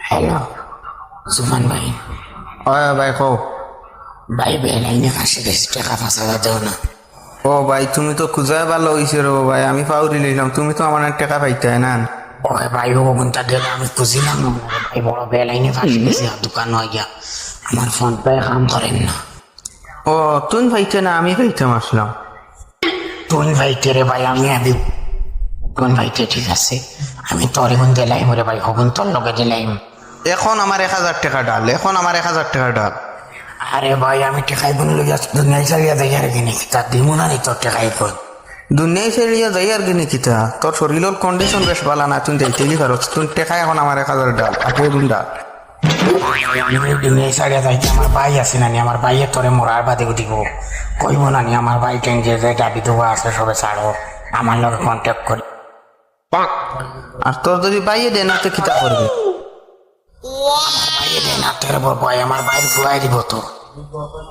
Hello সুফান ভাই। ভাই কও। ভাই বেলাইনে ফাঁসি গেছে, টাকা 5,000 দেও না। ও ভাই তুমি তো খুঁজায় ভালো হয়েছে রে ভাই, আমি পাউরি নিলাম, তুমি তো আমার টাকা পাইতাই না। ওই ভাই ও কোনটা দিলে আমি খুঁজিলাম না ভাই, বড় বেলাইনে ফাঁসি গেছে দোকান হয়ে গিয়া, আমার ফোন পে কাম করেন না। ও তুমি পাইতে না, আমি পাইতাম আসলাম। তুই ভাইতে রে ভাই, আমি তুই ভাইতে ঠিক আছে, আমি তোর এখন দিলাইম রে ভাই, হগুন তোর লগে দিলাইম। এখন আমার 1,000 টাকা ডাল, এখন আমার 1,000 টাকা ডাল। আরে ভাই আমি টেকাই বোন লইয়া দুনিয়ায় চালিয়া যাই আর কি নাকি, তার দিমু না নি তোর টেকাই বোন। দুনিয়ায় ছেড়িয়া যাই আর কি কিতা, তোর শরীরের কন্ডিশন বেশ ভালো না, তুই যাইতেই পারো, তুই টাকা এখন আমার 1,000 ডাল, আঠেরো গুণ ডাল। আমি দুনিয়ায় চালিয়া যাইতে আমার ভাই আছে নানি, আমার ভাইয়ে তোরে মরার বাদে দিব, কইব নানি আমার ভাই টেন যে দাবি দেওয়া আছে সবে ছাড়ো, আমার লগে কন্ট্যাক্ট করি। আর তোর যদি বাইয়ে দেয় না তো কিতা করবে? ভাইয়ে দেন না তোর ভয়, আমার ভাইয়ের ফুয়াই দিব তো।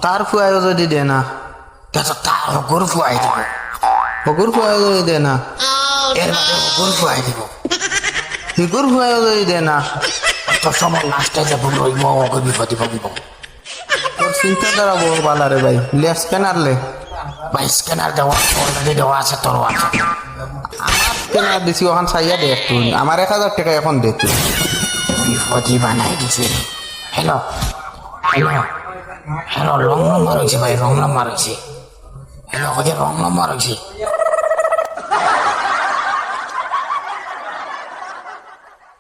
তার ফুয়াইও যদি দে না, তো তার গরু ফুয়াই দিব, হকুর ফুয়াইও যদি দে না, এর বাদে গরু ফুয়াই দিব। হিকুর ফুয়াইও যদি দে না, তোর সময় লাস্টে যে ভুল হইব ওকে বিপদে পড়িব। তোর চিন্তা দ্বারা বড় বালা রে ভাই, লেস কেনার লে ভাই স্ক্যানার দেওয়া অলরেডি দেওয়া আছে, তোরও আছে। আমার কেনার দিছি, ওখান চাইয়া দে একটু, আমার 1,000 টাকা এখন দে তুই। বিপদে বানাই দিছে। হ্যালো হ্যালো হ্যালো, রং নম্বর হয়েছে ভাই, রং নম্বর হয়েছে। হ্যালো ওকে রং নম্বর হয়েছে।